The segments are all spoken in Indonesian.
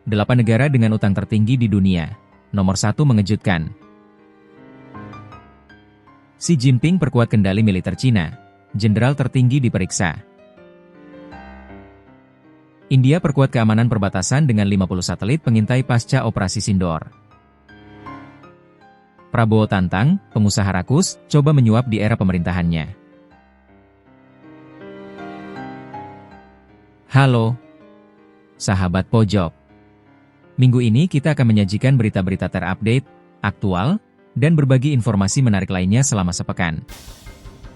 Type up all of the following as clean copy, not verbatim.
8 negara dengan utang tertinggi di dunia. Nomor 1 mengejutkan. Xi Jinping perkuat kendali militer Cina. Jenderal tertinggi diperiksa. India perkuat keamanan perbatasan dengan 50 satelit pengintai pasca operasi Sindor. Prabowo tantang, pengusaha rakus, coba menyuap di era pemerintahannya. Halo, sahabat pojok. Minggu ini kita akan menyajikan berita-berita terupdate, aktual, dan berbagi informasi menarik lainnya selama sepekan.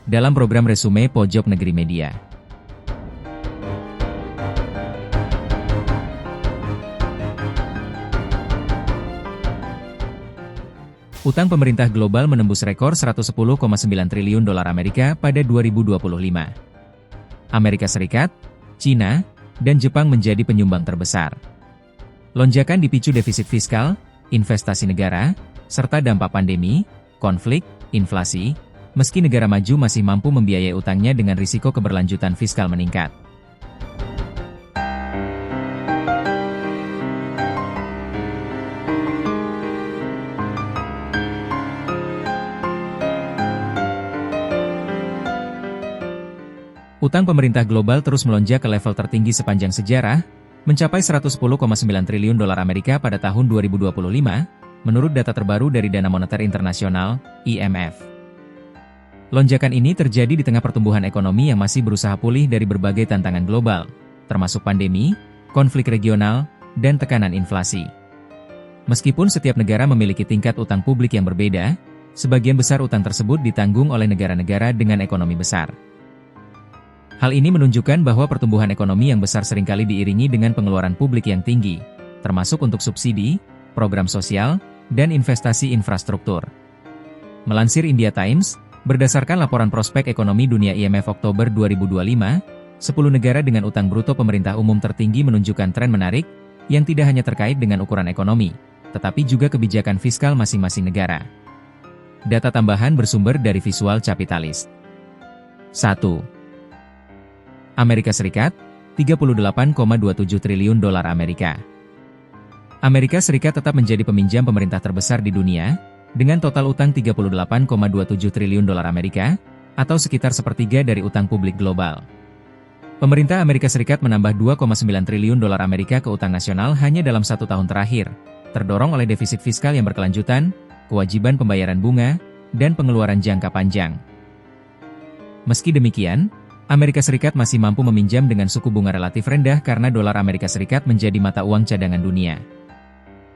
Dalam program Resume Pojok Negeri Media. Utang pemerintah global menembus rekor 110,9 triliun dolar Amerika pada 2025. Amerika Serikat, China, dan Jepang menjadi penyumbang terbesar. Lonjakan dipicu defisit fiskal, investasi negara, serta dampak pandemi, konflik, inflasi, meski negara maju masih mampu membiayai utangnya dengan risiko keberlanjutan fiskal meningkat. Utang pemerintah global terus melonjak ke level tertinggi sepanjang sejarah, mencapai 110,9 triliun dolar Amerika pada tahun 2025, menurut data terbaru dari Dana Moneter Internasional, IMF. Lonjakan ini terjadi di tengah pertumbuhan ekonomi yang masih berusaha pulih dari berbagai tantangan global, termasuk pandemi, konflik regional, dan tekanan inflasi. Meskipun setiap negara memiliki tingkat utang publik yang berbeda, sebagian besar utang tersebut ditanggung oleh negara-negara dengan ekonomi besar. Hal ini menunjukkan bahwa pertumbuhan ekonomi yang besar seringkali diiringi dengan pengeluaran publik yang tinggi, termasuk untuk subsidi, program sosial, dan investasi infrastruktur. Melansir India Times, berdasarkan laporan prospek ekonomi dunia IMF Oktober 2025, 10 negara dengan utang bruto pemerintah umum tertinggi menunjukkan tren menarik, yang tidak hanya terkait dengan ukuran ekonomi, tetapi juga kebijakan fiskal masing-masing negara. Data tambahan bersumber dari Visual Capitalist. 1. Amerika Serikat, 38,27 triliun dolar Amerika. Amerika Serikat tetap menjadi peminjam pemerintah terbesar di dunia, dengan total utang 38,27 triliun dolar Amerika, atau sekitar sepertiga dari utang publik global. Pemerintah Amerika Serikat menambah 2,9 triliun dolar Amerika ke utang nasional hanya dalam 1 tahun terakhir, terdorong oleh defisit fiskal yang berkelanjutan, kewajiban pembayaran bunga, dan pengeluaran jangka panjang. Meski demikian, Amerika Serikat masih mampu meminjam dengan suku bunga relatif rendah karena dolar Amerika Serikat menjadi mata uang cadangan dunia.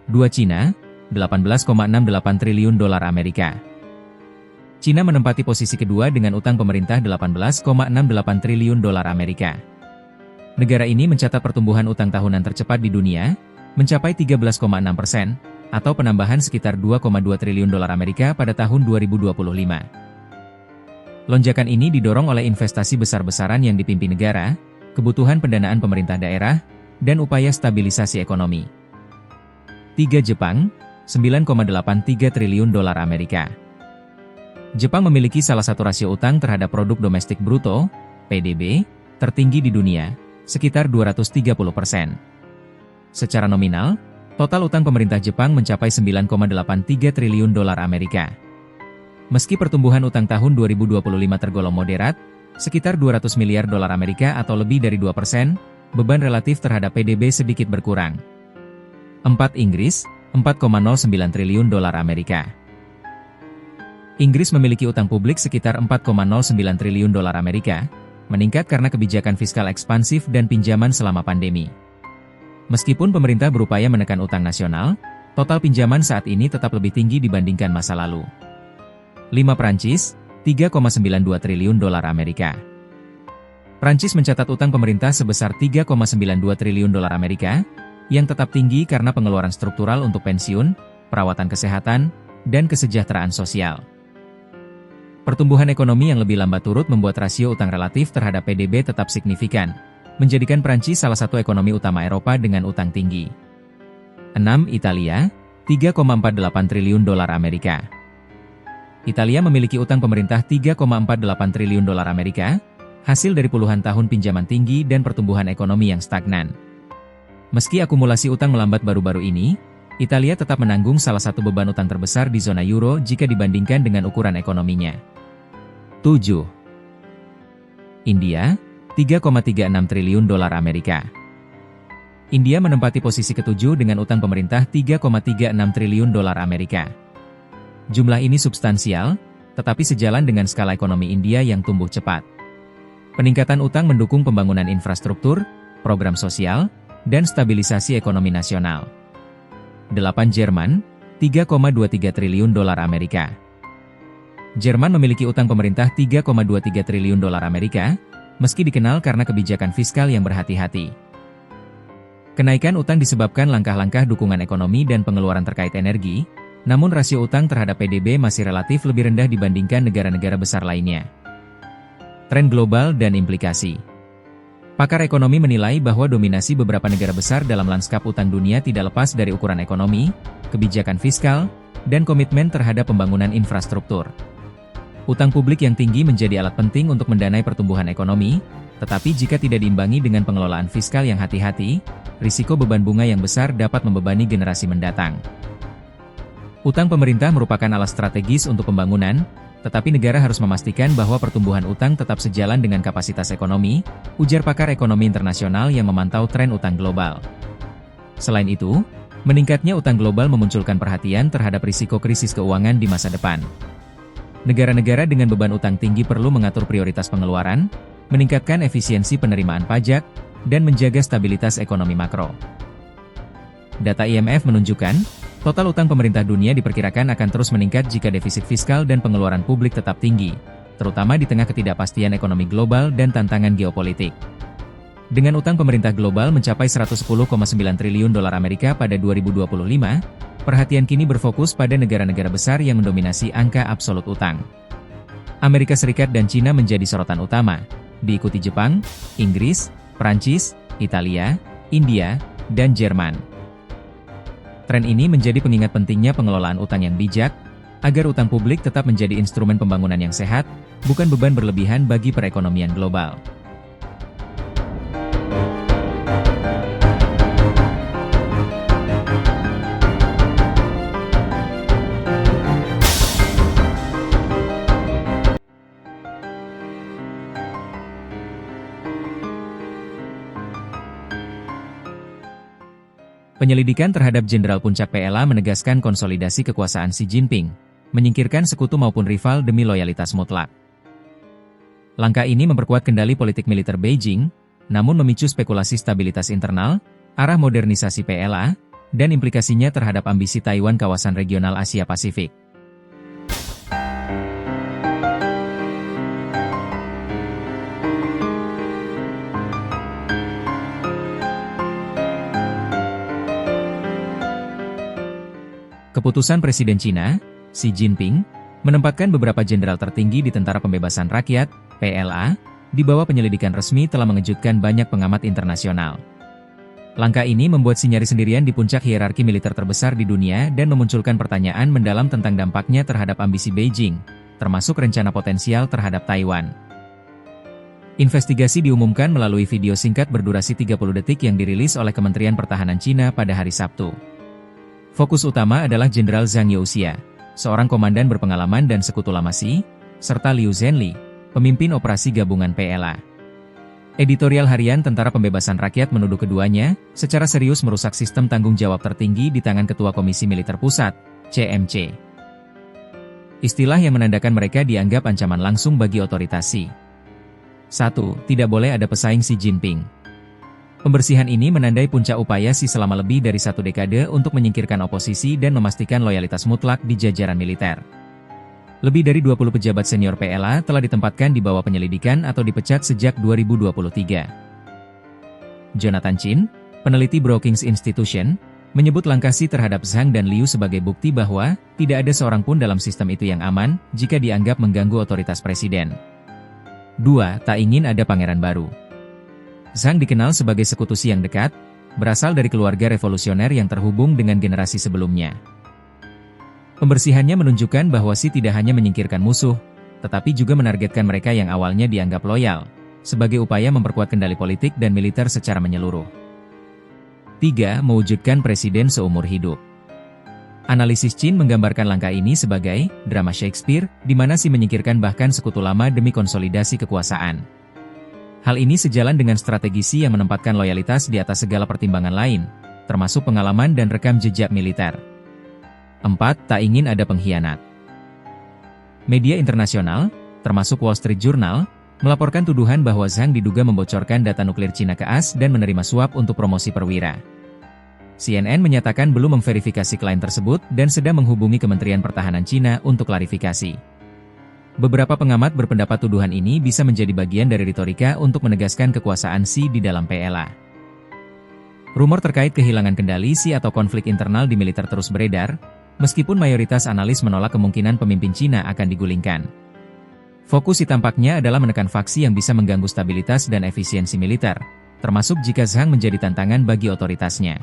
2. Cina, 18,68 triliun dolar Amerika. Cina menempati posisi kedua dengan utang pemerintah 18,68 triliun dolar Amerika. Negara ini mencatat pertumbuhan utang tahunan tercepat di dunia, mencapai 13,6%, atau penambahan sekitar 2,2 triliun dolar Amerika pada tahun 2025. Lonjakan ini didorong oleh investasi besar-besaran yang dipimpin negara, kebutuhan pendanaan pemerintah daerah, dan upaya stabilisasi ekonomi. 3. Jepang, 9,83 triliun dolar Amerika. Jepang memiliki salah satu rasio utang terhadap produk domestik bruto, PDB, tertinggi di dunia, sekitar 230%. Secara nominal, total utang pemerintah Jepang mencapai 9,83 triliun dolar Amerika. Meski pertumbuhan utang tahun 2025 tergolong moderat, sekitar 200 miliar dolar Amerika atau lebih dari 2%, beban relatif terhadap PDB sedikit berkurang. 4. Inggris, 4,09 triliun dolar Amerika. Inggris memiliki utang publik sekitar 4,09 triliun dolar Amerika, meningkat karena kebijakan fiskal ekspansif dan pinjaman selama pandemi. Meskipun pemerintah berupaya menekan utang nasional, total pinjaman saat ini tetap lebih tinggi dibandingkan masa lalu. 5. Prancis, 3,92 triliun dolar Amerika. Prancis mencatat utang pemerintah sebesar 3,92 triliun dolar Amerika, yang tetap tinggi karena pengeluaran struktural untuk pensiun, perawatan kesehatan, dan kesejahteraan sosial. Pertumbuhan ekonomi yang lebih lambat turut membuat rasio utang relatif terhadap PDB tetap signifikan, menjadikan Prancis salah satu ekonomi utama Eropa dengan utang tinggi. 6. Italia, 3,48 triliun dolar Amerika. Italia memiliki utang pemerintah 3,48 triliun dolar Amerika, hasil dari puluhan tahun pinjaman tinggi dan pertumbuhan ekonomi yang stagnan. Meski akumulasi utang melambat baru-baru ini, Italia tetap menanggung salah satu beban utang terbesar di zona euro jika dibandingkan dengan ukuran ekonominya. 7. India, 3,36 triliun dolar Amerika. India menempati posisi ketujuh dengan utang pemerintah 3,36 triliun dolar Amerika. Jumlah ini substansial, tetapi sejalan dengan skala ekonomi India yang tumbuh cepat. Peningkatan utang mendukung pembangunan infrastruktur, program sosial, dan stabilisasi ekonomi nasional. 8. Jerman, 3,23 triliun dolar Amerika. Jerman memiliki utang pemerintah 3,23 triliun dolar Amerika, meski dikenal karena kebijakan fiskal yang berhati-hati. Kenaikan utang disebabkan langkah-langkah dukungan ekonomi dan pengeluaran terkait energi, namun rasio utang terhadap PDB masih relatif lebih rendah dibandingkan negara-negara besar lainnya. Tren global dan implikasi. Pakar ekonomi menilai bahwa dominasi beberapa negara besar dalam lanskap utang dunia tidak lepas dari ukuran ekonomi, kebijakan fiskal, dan komitmen terhadap pembangunan infrastruktur. Utang publik yang tinggi menjadi alat penting untuk mendanai pertumbuhan ekonomi, tetapi jika tidak diimbangi dengan pengelolaan fiskal yang hati-hati, risiko beban bunga yang besar dapat membebani generasi mendatang. Utang pemerintah merupakan alat strategis untuk pembangunan, tetapi negara harus memastikan bahwa pertumbuhan utang tetap sejalan dengan kapasitas ekonomi, ujar pakar ekonomi internasional yang memantau tren utang global. Selain itu, meningkatnya utang global memunculkan perhatian terhadap risiko krisis keuangan di masa depan. Negara-negara dengan beban utang tinggi perlu mengatur prioritas pengeluaran, meningkatkan efisiensi penerimaan pajak, dan menjaga stabilitas ekonomi makro. Data IMF menunjukkan, total utang pemerintah dunia diperkirakan akan terus meningkat jika defisit fiskal dan pengeluaran publik tetap tinggi, terutama di tengah ketidakpastian ekonomi global dan tantangan geopolitik. Dengan utang pemerintah global mencapai 110,9 triliun dolar Amerika pada 2025, perhatian kini berfokus pada negara-negara besar yang mendominasi angka absolut utang. Amerika Serikat dan Cina menjadi sorotan utama, diikuti Jepang, Inggris, Prancis, Italia, India, dan Jerman. Tren ini menjadi pengingat pentingnya pengelolaan utang yang bijak, agar utang publik tetap menjadi instrumen pembangunan yang sehat, bukan beban berlebihan bagi perekonomian global. Penyelidikan terhadap Jenderal Puncak PLA menegaskan konsolidasi kekuasaan Xi Jinping, menyingkirkan sekutu maupun rival demi loyalitas mutlak. Langkah ini memperkuat kendali politik militer Beijing, namun memicu spekulasi stabilitas internal, arah modernisasi PLA, dan implikasinya terhadap ambisi Taiwan kawasan regional Asia Pasifik. Keputusan Presiden Cina, Xi Jinping, menempatkan beberapa jenderal tertinggi di Tentara Pembebasan Rakyat, PLA, di bawah penyelidikan resmi telah mengejutkan banyak pengamat internasional. Langkah ini membuat Xi nyari sendirian di puncak hierarki militer terbesar di dunia dan memunculkan pertanyaan mendalam tentang dampaknya terhadap ambisi Beijing, termasuk rencana potensial terhadap Taiwan. Investigasi diumumkan melalui video singkat berdurasi 30 detik yang dirilis oleh Kementerian Pertahanan Cina pada hari Sabtu. Fokus utama adalah Jenderal Zhang Youxia, seorang komandan berpengalaman dan sekutu lama Xi, serta Liu Zhenli, pemimpin operasi gabungan PLA. Editorial harian Tentara Pembebasan Rakyat menuduh keduanya secara serius merusak sistem tanggung jawab tertinggi di tangan Ketua Komisi Militer Pusat, CMC. Istilah yang menandakan mereka dianggap ancaman langsung bagi otoritas Xi. 1. Tidak boleh ada pesaing Xi Jinping. Pembersihan ini menandai puncak upaya Xi selama lebih dari 1 dekade untuk menyingkirkan oposisi dan memastikan loyalitas mutlak di jajaran militer. Lebih dari 20 pejabat senior PLA telah ditempatkan di bawah penyelidikan atau dipecat sejak 2023. Jonathan Chin, peneliti Brookings Institution, menyebut langkah Xi terhadap Zhang dan Liu sebagai bukti bahwa tidak ada seorang pun dalam sistem itu yang aman jika dianggap mengganggu otoritas presiden. 2. Tak ingin ada pangeran baru. Zhang dikenal sebagai sekutu Xi yang dekat, berasal dari keluarga revolusioner yang terhubung dengan generasi sebelumnya. Pembersihannya menunjukkan bahwa Xi tidak hanya menyingkirkan musuh, tetapi juga menargetkan mereka yang awalnya dianggap loyal, sebagai upaya memperkuat kendali politik dan militer secara menyeluruh. 3. Mewujudkan presiden seumur hidup. Analisis Chin menggambarkan langkah ini sebagai drama Shakespeare, di mana si menyingkirkan bahkan sekutu lama demi konsolidasi kekuasaan. Hal ini sejalan dengan strategi Xi yang menempatkan loyalitas di atas segala pertimbangan lain, termasuk pengalaman dan rekam jejak militer. 4. Tak ingin ada pengkhianat. Media internasional, termasuk Wall Street Journal, melaporkan tuduhan bahwa Zhang diduga membocorkan data nuklir Cina ke AS dan menerima suap untuk promosi perwira. CNN menyatakan belum memverifikasi klaim tersebut dan sedang menghubungi Kementerian Pertahanan Cina untuk klarifikasi. Beberapa pengamat berpendapat tuduhan ini bisa menjadi bagian dari retorika untuk menegaskan kekuasaan Xi di dalam PLA. Rumor terkait kehilangan kendali Xi atau konflik internal di militer terus beredar, meskipun mayoritas analis menolak kemungkinan pemimpin Cina akan digulingkan. Fokus tampaknya adalah menekan faksi yang bisa mengganggu stabilitas dan efisiensi militer, termasuk jika Zhang menjadi tantangan bagi otoritasnya.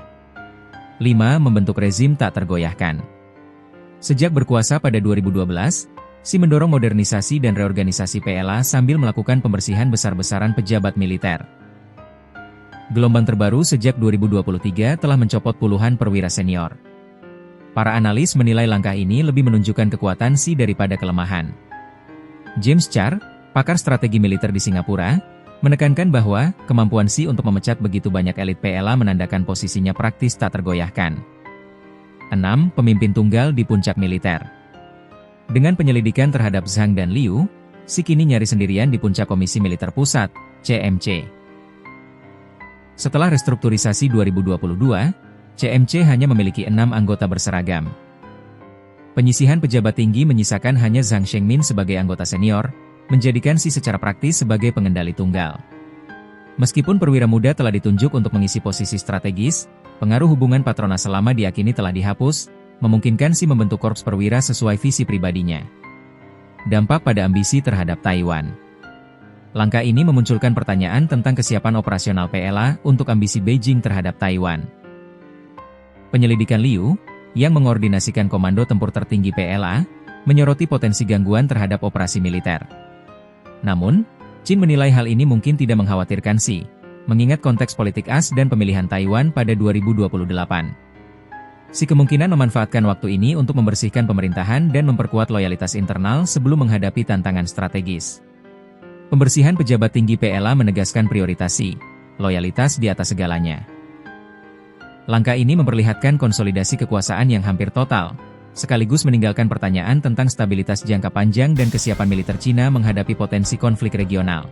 5. Membentuk rezim tak tergoyahkan. Sejak berkuasa pada 2012, Xi mendorong modernisasi dan reorganisasi PLA sambil melakukan pembersihan besar-besaran pejabat militer. Gelombang terbaru sejak 2023 telah mencopot puluhan perwira senior. Para analis menilai langkah ini lebih menunjukkan kekuatan Xi daripada kelemahan. James Carr, pakar strategi militer di Singapura, menekankan bahwa kemampuan Xi untuk memecat begitu banyak elit PLA menandakan posisinya praktis tak tergoyahkan. 6. Pemimpin tunggal di puncak militer. Dengan penyelidikan terhadap Zhang dan Liu, Xi kini nyaris sendirian di puncak Komisi Militer Pusat, CMC. Setelah restrukturisasi 2022, CMC hanya memiliki 6 anggota berseragam. Penyisihan pejabat tinggi menyisakan hanya Zhang Shengmin sebagai anggota senior, menjadikan Xi secara praktis sebagai pengendali tunggal. Meskipun perwira muda telah ditunjuk untuk mengisi posisi strategis, pengaruh hubungan patronas selama diyakini telah dihapus, memungkinkan Xi membentuk korps perwira sesuai visi pribadinya. Dampak pada ambisi terhadap Taiwan. Langkah ini memunculkan pertanyaan tentang kesiapan operasional PLA untuk ambisi Beijing terhadap Taiwan. Penyelidikan Liu, yang mengordinasikan Komando Tempur Tertinggi PLA, menyoroti potensi gangguan terhadap operasi militer. Namun, Chin menilai hal ini mungkin tidak mengkhawatirkan Xi, mengingat konteks politik AS dan pemilihan Taiwan pada 2028. Xi kemungkinan memanfaatkan waktu ini untuk membersihkan pemerintahan dan memperkuat loyalitas internal sebelum menghadapi tantangan strategis. Pembersihan pejabat tinggi PLA menegaskan prioritas Xi, loyalitas di atas segalanya. Langkah ini memperlihatkan konsolidasi kekuasaan yang hampir total, sekaligus meninggalkan pertanyaan tentang stabilitas jangka panjang dan kesiapan militer Cina menghadapi potensi konflik regional.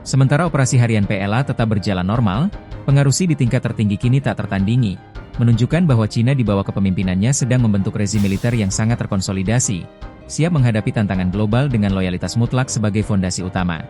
Sementara operasi harian PLA tetap berjalan normal, pengaruh Xi di tingkat tertinggi kini tak tertandingi, menunjukkan bahwa Cina di bawah kepemimpinannya sedang membentuk rezim militer yang sangat terkonsolidasi, siap menghadapi tantangan global dengan loyalitas mutlak sebagai fondasi utama.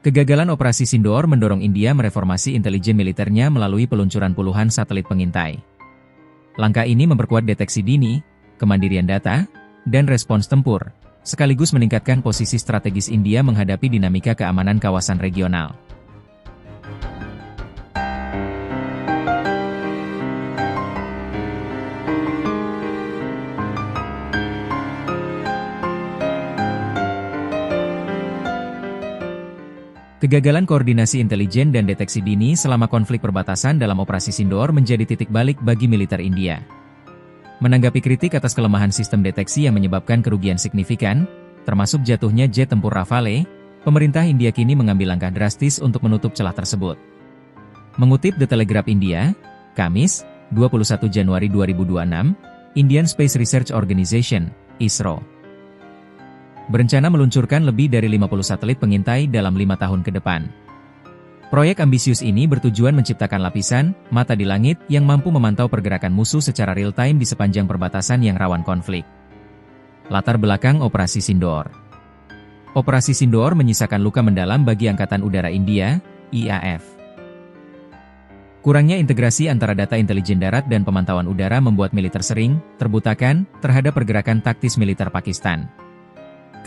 Kegagalan operasi Sindoor mendorong India mereformasi intelijen militernya melalui peluncuran puluhan satelit pengintai. Langkah ini memperkuat deteksi dini, kemandirian data, dan respons tempur, sekaligus meningkatkan posisi strategis India menghadapi dinamika keamanan kawasan regional. Kegagalan koordinasi intelijen dan deteksi dini selama konflik perbatasan dalam operasi Sindoor menjadi titik balik bagi militer India. Menanggapi kritik atas kelemahan sistem deteksi yang menyebabkan kerugian signifikan, termasuk jatuhnya jet tempur Rafale, pemerintah India kini mengambil langkah drastis untuk menutup celah tersebut. Mengutip The Telegraph India, Kamis, 21 Januari 2026, Indian Space Research Organization, ISRO, berencana meluncurkan lebih dari 50 satelit pengintai dalam 5 tahun ke depan. Proyek ambisius ini bertujuan menciptakan lapisan mata di langit yang mampu memantau pergerakan musuh secara real-time di sepanjang perbatasan yang rawan konflik. Latar belakang Operasi Sindoor. Operasi Sindoor menyisakan luka mendalam bagi Angkatan Udara India, IAF. Kurangnya integrasi antara data intelijen darat dan pemantauan udara membuat militer sering terbutakan terhadap pergerakan taktis militer Pakistan.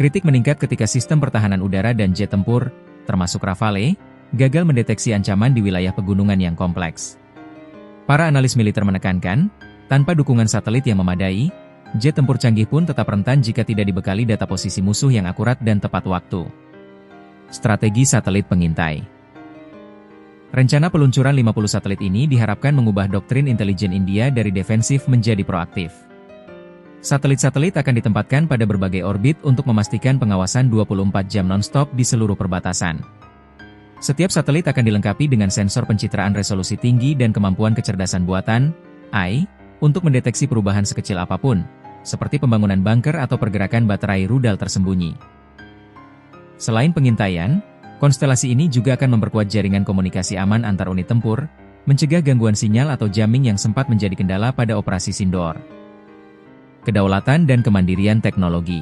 Kritik meningkat ketika sistem pertahanan udara dan jet tempur, termasuk Rafale, gagal mendeteksi ancaman di wilayah pegunungan yang kompleks. Para analis militer menekankan, tanpa dukungan satelit yang memadai, jet tempur canggih pun tetap rentan jika tidak dibekali data posisi musuh yang akurat dan tepat waktu. Strategi satelit pengintai. Rencana peluncuran 50 satelit ini diharapkan mengubah doktrin intelijen India dari defensif menjadi proaktif. Satelit-satelit akan ditempatkan pada berbagai orbit untuk memastikan pengawasan 24 jam non-stop di seluruh perbatasan. Setiap satelit akan dilengkapi dengan sensor pencitraan resolusi tinggi dan kemampuan kecerdasan buatan, AI, untuk mendeteksi perubahan sekecil apapun, seperti pembangunan bunker atau pergerakan baterai rudal tersembunyi. Selain pengintaian, konstelasi ini juga akan memperkuat jaringan komunikasi aman antar unit tempur, mencegah gangguan sinyal atau jamming yang sempat menjadi kendala pada operasi Sindoor. Kedaulatan dan kemandirian teknologi.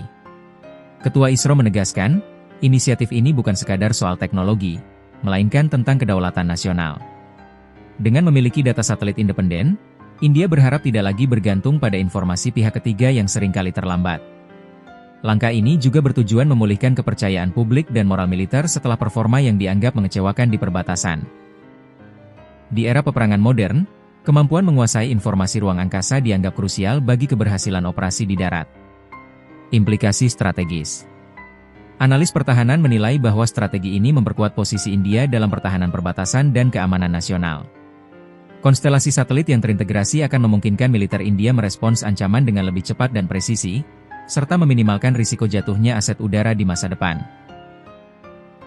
Ketua ISRO menegaskan, inisiatif ini bukan sekadar soal teknologi, melainkan tentang kedaulatan nasional. Dengan memiliki data satelit independen, India berharap tidak lagi bergantung pada informasi pihak ketiga yang seringkali terlambat. Langkah ini juga bertujuan memulihkan kepercayaan publik dan moral militer setelah performa yang dianggap mengecewakan di perbatasan. Di era peperangan modern, kemampuan menguasai informasi ruang angkasa dianggap krusial bagi keberhasilan operasi di darat. Implikasi strategis. Analis pertahanan menilai bahwa strategi ini memperkuat posisi India dalam pertahanan perbatasan dan keamanan nasional. Konstelasi satelit yang terintegrasi akan memungkinkan militer India merespons ancaman dengan lebih cepat dan presisi, serta meminimalkan risiko jatuhnya aset udara di masa depan.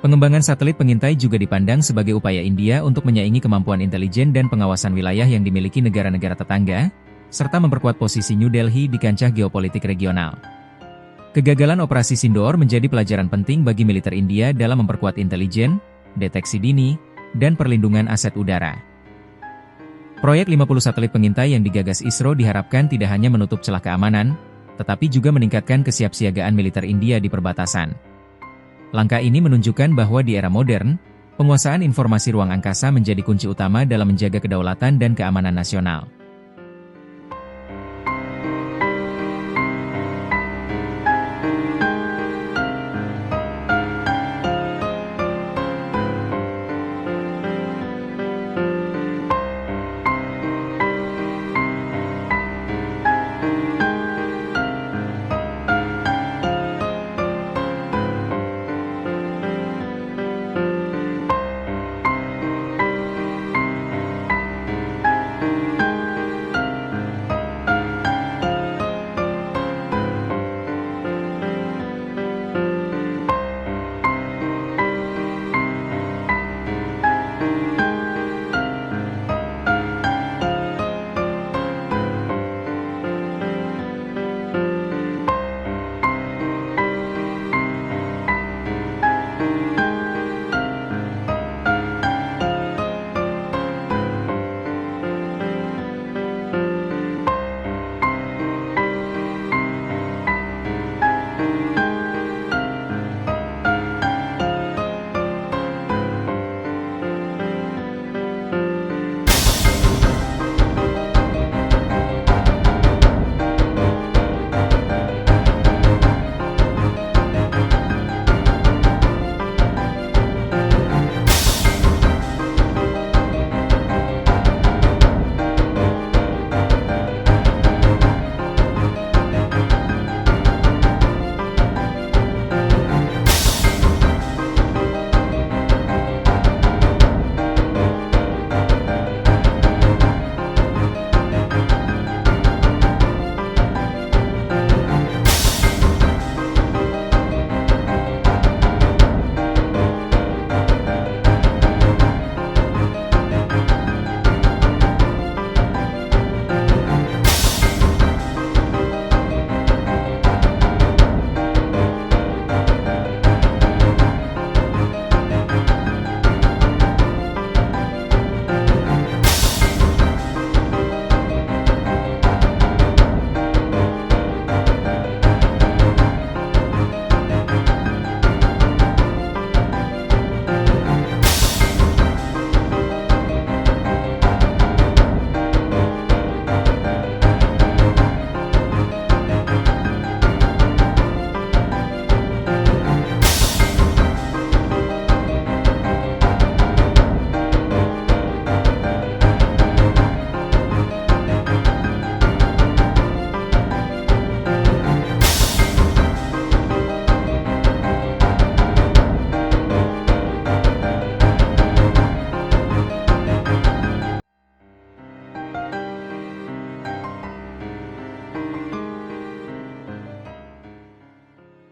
Pengembangan satelit pengintai juga dipandang sebagai upaya India untuk menyaingi kemampuan intelijen dan pengawasan wilayah yang dimiliki negara-negara tetangga, serta memperkuat posisi New Delhi di kancah geopolitik regional. Kegagalan operasi Sindoor menjadi pelajaran penting bagi militer India dalam memperkuat intelijen, deteksi dini, dan perlindungan aset udara. Proyek 50 satelit pengintai yang digagas ISRO diharapkan tidak hanya menutup celah keamanan, tetapi juga meningkatkan kesiapsiagaan militer India di perbatasan. Langkah ini menunjukkan bahwa di era modern, penguasaan informasi ruang angkasa menjadi kunci utama dalam menjaga kedaulatan dan keamanan nasional.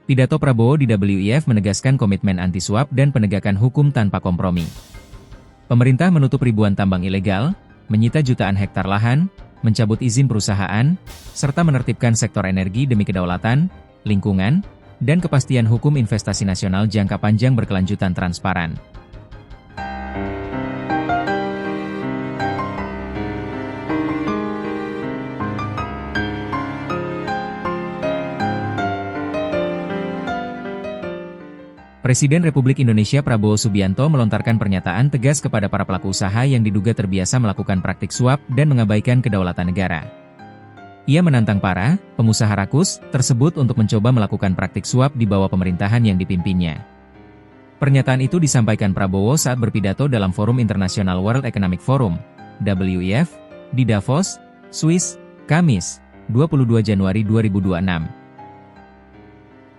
Pidato Prabowo di WIF menegaskan komitmen anti-suap dan penegakan hukum tanpa kompromi. Pemerintah menutup ribuan tambang ilegal, menyita jutaan hektar lahan, mencabut izin perusahaan, serta menertibkan sektor energi demi kedaulatan, lingkungan, dan kepastian hukum investasi nasional jangka panjang berkelanjutan transparan. Presiden Republik Indonesia Prabowo Subianto melontarkan pernyataan tegas kepada para pelaku usaha yang diduga terbiasa melakukan praktik suap dan mengabaikan kedaulatan negara. Ia menantang para pengusaha rakus tersebut untuk mencoba melakukan praktik suap di bawah pemerintahan yang dipimpinnya. Pernyataan itu disampaikan Prabowo saat berpidato dalam Forum Internasional World Economic Forum, WEF, di Davos, Swiss, Kamis, 22 Januari 2026.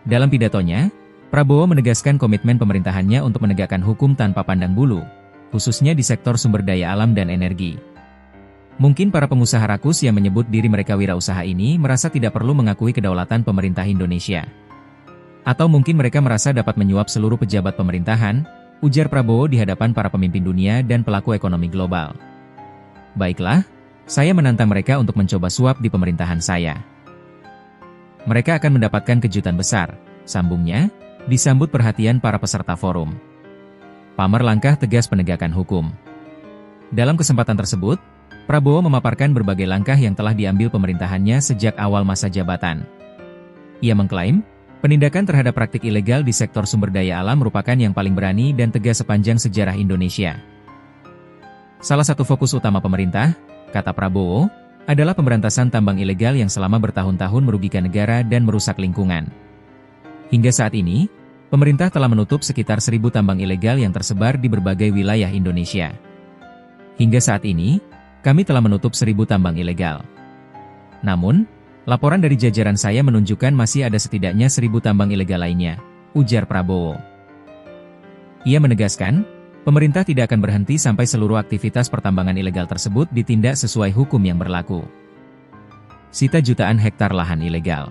Dalam pidatonya, Prabowo menegaskan komitmen pemerintahannya untuk menegakkan hukum tanpa pandang bulu, khususnya di sektor sumber daya alam dan energi. Mungkin para pengusaha rakus yang menyebut diri mereka wirausaha ini merasa tidak perlu mengakui kedaulatan pemerintah Indonesia. Atau mungkin mereka merasa dapat menyuap seluruh pejabat pemerintahan, ujar Prabowo di hadapan para pemimpin dunia dan pelaku ekonomi global. Baiklah, saya menantang mereka untuk mencoba suap di pemerintahan saya. Mereka akan mendapatkan kejutan besar, sambungnya, disambut perhatian para peserta forum. Pamer langkah tegas penegakan hukum. Dalam kesempatan tersebut, Prabowo memaparkan berbagai langkah yang telah diambil pemerintahannya sejak awal masa jabatan. Ia mengklaim, penindakan terhadap praktik ilegal di sektor sumber daya alam merupakan yang paling berani dan tegas sepanjang sejarah Indonesia. Salah satu fokus utama pemerintah, kata Prabowo, adalah pemberantasan tambang ilegal yang selama bertahun-tahun merugikan negara dan merusak lingkungan. Hingga saat ini, pemerintah telah menutup sekitar 1.000 tambang ilegal yang tersebar di berbagai wilayah Indonesia. Hingga saat ini, kami telah menutup 1.000 tambang ilegal. Namun, laporan dari jajaran saya menunjukkan masih ada setidaknya 1.000 tambang ilegal lainnya, ujar Prabowo. Ia menegaskan, pemerintah tidak akan berhenti sampai seluruh aktivitas pertambangan ilegal tersebut ditindak sesuai hukum yang berlaku. Sita jutaan hektar lahan ilegal.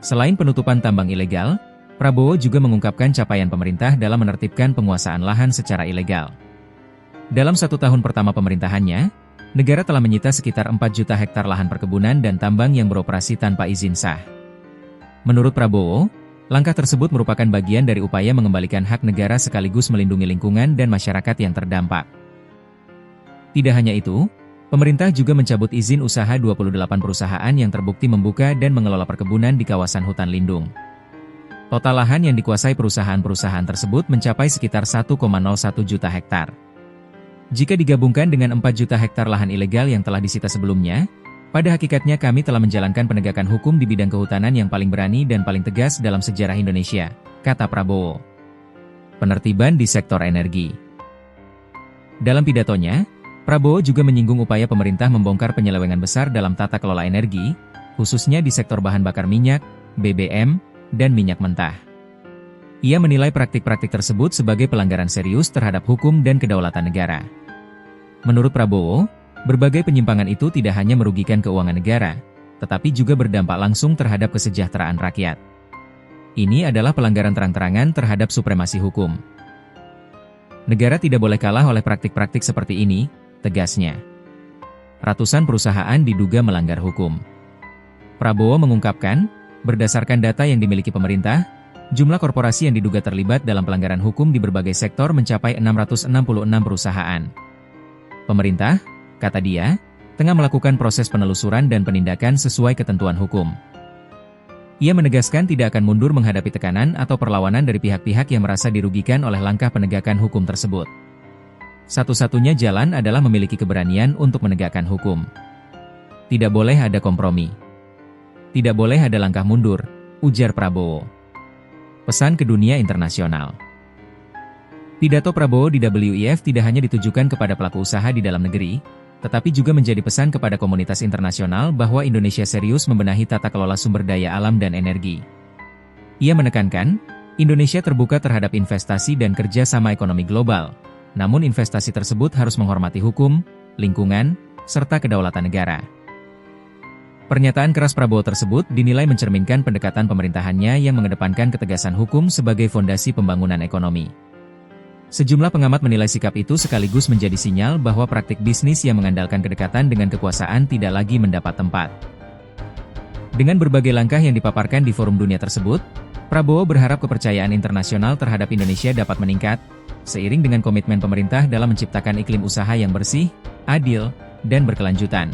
Selain penutupan tambang ilegal, Prabowo juga mengungkapkan capaian pemerintah dalam menertibkan penguasaan lahan secara ilegal. Dalam 1 tahun pertama pemerintahannya, negara telah menyita sekitar 4 juta hektar lahan perkebunan dan tambang yang beroperasi tanpa izin sah. Menurut Prabowo, langkah tersebut merupakan bagian dari upaya mengembalikan hak negara sekaligus melindungi lingkungan dan masyarakat yang terdampak. Tidak hanya itu, pemerintah juga mencabut izin usaha 28 perusahaan yang terbukti membuka dan mengelola perkebunan di kawasan hutan lindung. Total lahan yang dikuasai perusahaan-perusahaan tersebut mencapai sekitar 1,01 juta hektar. Jika digabungkan dengan 4 juta hektar lahan ilegal yang telah disita sebelumnya, pada hakikatnya kami telah menjalankan penegakan hukum di bidang kehutanan yang paling berani dan paling tegas dalam sejarah Indonesia, kata Prabowo. Penertiban di sektor energi. Dalam pidatonya, Prabowo juga menyinggung upaya pemerintah membongkar penyelewengan besar dalam tata kelola energi, khususnya di sektor bahan bakar minyak, BBM, dan minyak mentah. Ia menilai praktik-praktik tersebut sebagai pelanggaran serius terhadap hukum dan kedaulatan negara. Menurut Prabowo, berbagai penyimpangan itu tidak hanya merugikan keuangan negara, tetapi juga berdampak langsung terhadap kesejahteraan rakyat. Ini adalah pelanggaran terang-terangan terhadap supremasi hukum. Negara tidak boleh kalah oleh praktik-praktik seperti ini, tegasnya. Ratusan perusahaan diduga melanggar hukum. Prabowo mengungkapkan, berdasarkan data yang dimiliki pemerintah, jumlah korporasi yang diduga terlibat dalam pelanggaran hukum di berbagai sektor mencapai 666 perusahaan. Pemerintah, kata dia, tengah melakukan proses penelusuran dan penindakan sesuai ketentuan hukum. Ia menegaskan tidak akan mundur menghadapi tekanan atau perlawanan dari pihak-pihak yang merasa dirugikan oleh langkah penegakan hukum tersebut. Satu-satunya jalan adalah memiliki keberanian untuk menegakkan hukum. Tidak boleh ada kompromi. Tidak boleh ada langkah mundur, ujar Prabowo. Pesan ke dunia internasional. Pidato Prabowo di WEF tidak hanya ditujukan kepada pelaku usaha di dalam negeri, tetapi juga menjadi pesan kepada komunitas internasional bahwa Indonesia serius membenahi tata kelola sumber daya alam dan energi. Ia menekankan, Indonesia terbuka terhadap investasi dan kerja sama ekonomi global, namun investasi tersebut harus menghormati hukum, lingkungan, serta kedaulatan negara. Pernyataan keras Prabowo tersebut dinilai mencerminkan pendekatan pemerintahannya yang mengedepankan ketegasan hukum sebagai fondasi pembangunan ekonomi. Sejumlah pengamat menilai sikap itu sekaligus menjadi sinyal bahwa praktik bisnis yang mengandalkan kedekatan dengan kekuasaan tidak lagi mendapat tempat. Dengan berbagai langkah yang dipaparkan di forum dunia tersebut, Prabowo berharap kepercayaan internasional terhadap Indonesia dapat meningkat, seiring dengan komitmen pemerintah dalam menciptakan iklim usaha yang bersih, adil, dan berkelanjutan.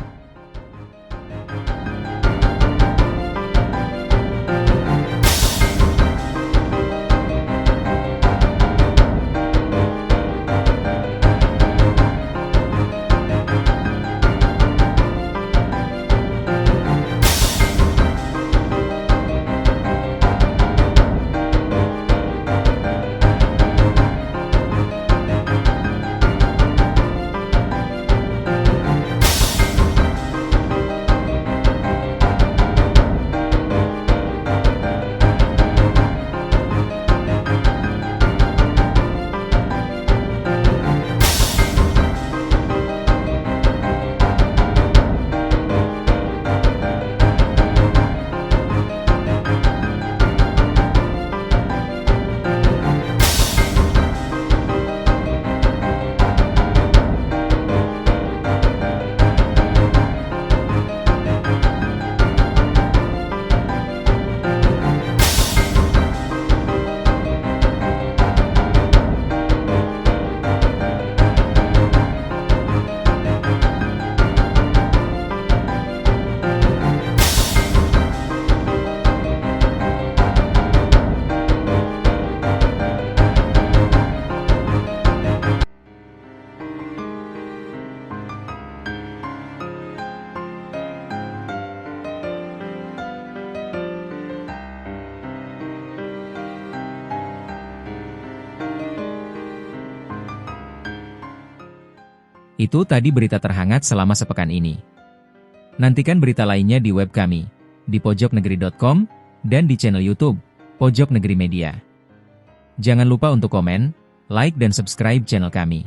Itu tadi berita terhangat selama sepekan ini. Nantikan berita lainnya di web kami, di pojoknegeri.com, dan di channel YouTube, Pojok Negeri Media. Jangan lupa untuk komen, like dan subscribe channel kami.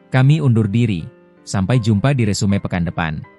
Kami undur diri, sampai jumpa di resume pekan depan.